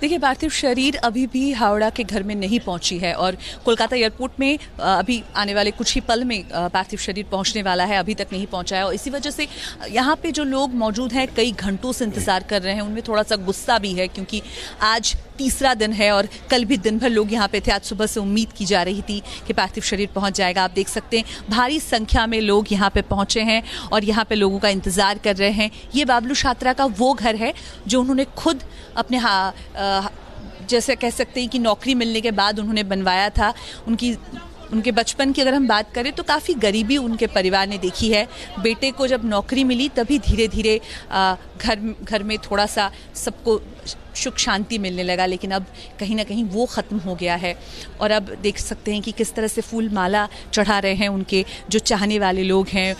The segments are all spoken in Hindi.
देखिए, पार्थिव शरीर अभी भी हावड़ा के घर में नहीं पहुंची है और कोलकाता एयरपोर्ट में अभी आने वाले कुछ ही पल में पार्थिव शरीर पहुंचने वाला है, अभी तक नहीं पहुंचा है। और इसी वजह से यहाँ पे जो लोग मौजूद हैं कई घंटों से इंतज़ार कर रहे हैं, उनमें थोड़ा सा गुस्सा भी है क्योंकि आज तीसरा दिन है और कल भी दिन भर लोग यहाँ पे थे। आज सुबह से उम्मीद की जा रही थी कि पार्थिव शरीर पहुँच जाएगा। आप देख सकते हैं भारी संख्या में लोग यहाँ पे पहुँचे हैं और यहाँ पे लोगों का इंतज़ार कर रहे हैं। ये बाबलू शात्रा का वो घर है जो उन्होंने खुद अपने जैसे कह सकते हैं कि नौकरी मिलने के बाद उन्होंने बनवाया था। उनके बचपन की अगर हम बात करें तो काफ़ी गरीबी उनके परिवार ने देखी है। बेटे को जब नौकरी मिली तभी धीरे धीरे घर में थोड़ा सा सबको सुख शांति मिलने लगा, लेकिन अब कहीं ना कहीं वो ख़त्म हो गया है। और अब देख सकते हैं कि किस तरह से फूल माला चढ़ा रहे हैं उनके जो चाहने वाले लोग हैं,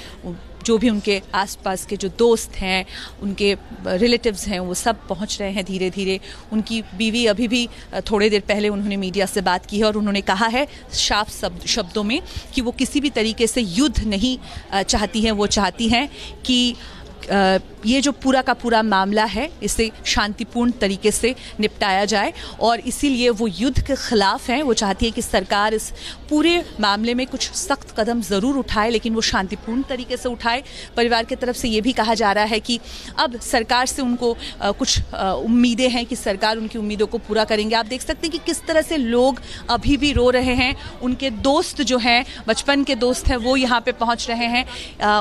जो भी उनके आसपास के जो दोस्त हैं, उनके रिलेटिव्स हैं, वो सब पहुंच रहे हैं धीरे धीरे। उनकी बीवी अभी भी थोड़ी देर पहले उन्होंने मीडिया से बात की है और उन्होंने कहा है साफ शब्दों में कि वो किसी भी तरीके से युद्ध नहीं चाहती हैं। वो चाहती हैं कि ये जो पूरा का पूरा मामला है इसे शांतिपूर्ण तरीके से निपटाया जाए और इसीलिए वो युद्ध के खिलाफ हैं। वो चाहती है कि सरकार इस पूरे मामले में कुछ सख्त कदम ज़रूर उठाए, लेकिन वो शांतिपूर्ण तरीके से उठाए। परिवार की तरफ से ये भी कहा जा रहा है कि अब सरकार से उनको कुछ उम्मीदें हैं कि सरकार उनकी उम्मीदों को पूरा करेंगे। आप देख सकते हैं कि किस तरह से लोग अभी भी रो रहे हैं। उनके दोस्त जो हैं, बचपन के दोस्त हैं, वो यहाँ पे पहुँच रहे हैं।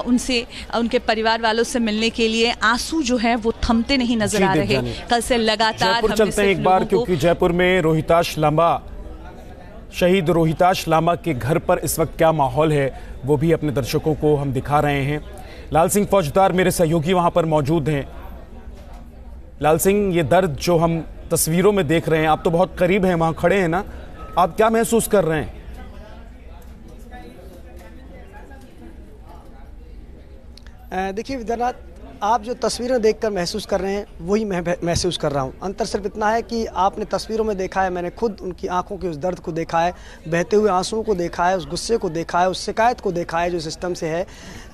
उनसे उनके परिवार वालों से मिलने के लिए आंसू जो है वो थमते नहीं नजर आ रहे। कल से लगातार जयपुर चलते हैं एक बार, क्योंकि जयपुर में रोहिताश लांबा, शहीद रोहिताश लांबा के घर पर इस वक्त क्या माहौल है वो भी अपने दर्शकों को हम दिखा रहे हैं। लाल सिंह फौजदार मेरे सहयोगी वहां पर मौजूद हैं। लाल सिंह, ये दर्द जो हम तस्वीरों में देख रहे हैं, आप तो बहुत करीब हैं, वहां खड़े हैं ना, आप क्या महसूस कर रहे हैं? देखिए विद्यानाथ, आप जो तस्वीरें देखकर महसूस कर रहे हैं वही मैं महसूस कर रहा हूं। अंतर सिर्फ इतना है कि आपने तस्वीरों में देखा है, मैंने खुद उनकी आंखों के उस दर्द को देखा है, बहते हुए आंसुओं को देखा है, उस गुस्से को देखा है, उस शिकायत को देखा है जो सिस्टम से है।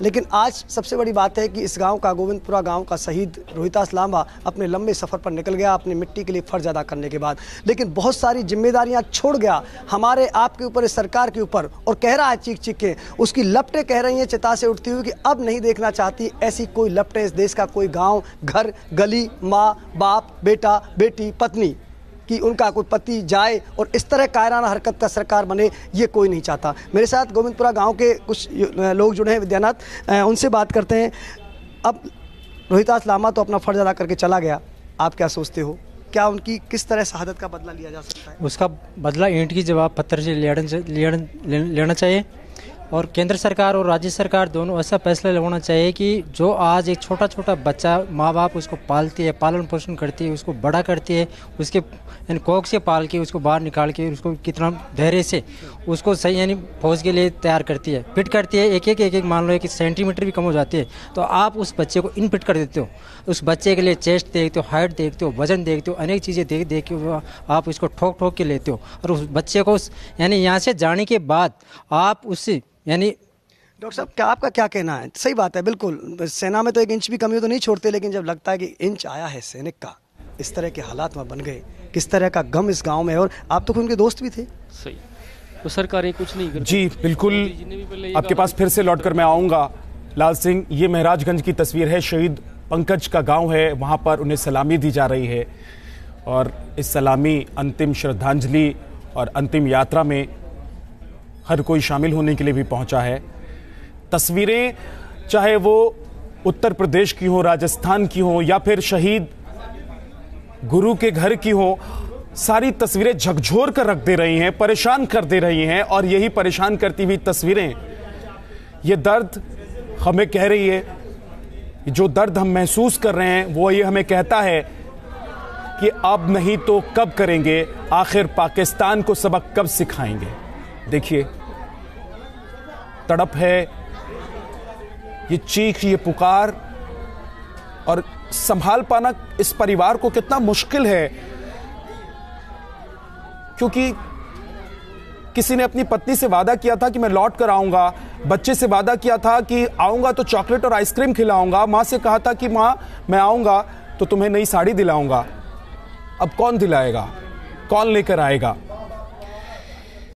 लेकिन आज सबसे बड़ी बात है कि इस गांव का, गोविंदपुरा गांव का शहीद रोहिताश लांबा अपने लंबे सफ़र पर निकल गया अपनी मिट्टी के लिए फ़र्ज अदा करने के बाद, लेकिन बहुत सारी जिम्मेदारियाँ छोड़ गया हमारे आपके ऊपर, इस सरकार के ऊपर, और कह रहा है चीख चीख के, उसकी लपटें कह रही हैं चिता से उठती हुई कि अब नहीं देखना चाहती ऐसी कोई लपटें, इस देश का कोई गांव, घर, गली, माँ बाप, बेटा बेटी, पत्नी कि उनका कोई पति जाए और इस तरह कायराना हरकत का सरकार बने, ये कोई नहीं चाहता। मेरे साथ गोविंदपुरा गांव के कुछ लोग जुड़े हैं विद्यानाथ, उनसे बात करते हैं। अब रोहिताश लांबा तो अपना फर्ज अदा करके चला गया, आप क्या सोचते हो, क्या उनकी किस तरह शहादत का बदला लिया जा सकता है? उसका बदला ईंट की जवाब पत्थर से लेना चाहिए और केंद्र सरकार और राज्य सरकार दोनों ऐसा फैसला लेना चाहिए कि जो आज एक छोटा छोटा बच्चा, माँ बाप उसको पालती है, पालन पोषण करती है, उसको बड़ा करती है, उसके कोख से पाल के उसको बाहर निकाल के उसको कितना धैर्य से उसको सही यानी फौज के लिए तैयार करती है, फिट करती है। एक मान लो कि सेंटीमीटर भी कम हो जाती है तो आप उस बच्चे को इनफिट कर देते हो। उस बच्चे के लिए चेस्ट देखते हो, हाइट देखते हो, वजन देखते हो, अनेक चीज़ें देख के आप उसको ठोक के लेते हो और उस बच्चे को यानी यहाँ से जाने के बाद आप उससे यानी डॉक्टर साहब क्या आपका क्या कहना है? सही बात है, बिल्कुल सेना में तो एक इंच भी कमी हो तो नहीं छोड़ते, लेकिन जब लगता है कि इंच आया है सैनिक का, इस तरह के हालात में बन गए, किस तरह का गम इस गांव में है। और आप तो उनके दोस्त भी थे। सही, तो सरकारें कुछ नहीं करती। जी बिल्कुल, आपके पास फिर से लौटकर मैं आऊँगा। लाल सिंह, ये महराजगंज की तस्वीर है, शहीद पंकज का गाँव है, वहाँ पर उन्हें सलामी दी जा रही है और इस सलामी, अंतिम श्रद्धांजलि और अंतिम यात्रा में हर कोई शामिल होने के लिए भी पहुंचा है। तस्वीरें चाहे वो उत्तर प्रदेश की हो, राजस्थान की हो या फिर शहीद गुरु के घर की हो, सारी तस्वीरें झकझोर कर रख दे रही हैं, परेशान कर दे रही हैं। और यही परेशान करती हुई तस्वीरें, ये दर्द हमें कह रही है, जो दर्द हम महसूस कर रहे हैं वो ये हमें कहता है कि अब नहीं तो कब करेंगे, आखिर पाकिस्तान को सबक कब सिखाएंगे। देखिए, तड़प है, ये चीख, ये पुकार, और संभाल पाना इस परिवार को कितना मुश्किल है, क्योंकि किसी ने अपनी पत्नी से वादा किया था कि मैं लौट कर आऊंगा, बच्चे से वादा किया था कि आऊंगा तो चॉकलेट और आइसक्रीम खिलाऊंगा, मां से कहा था कि मां मैं आऊंगा तो तुम्हें नई साड़ी दिलाऊंगा, अब कौन दिलाएगा, कौन लेकर आएगा?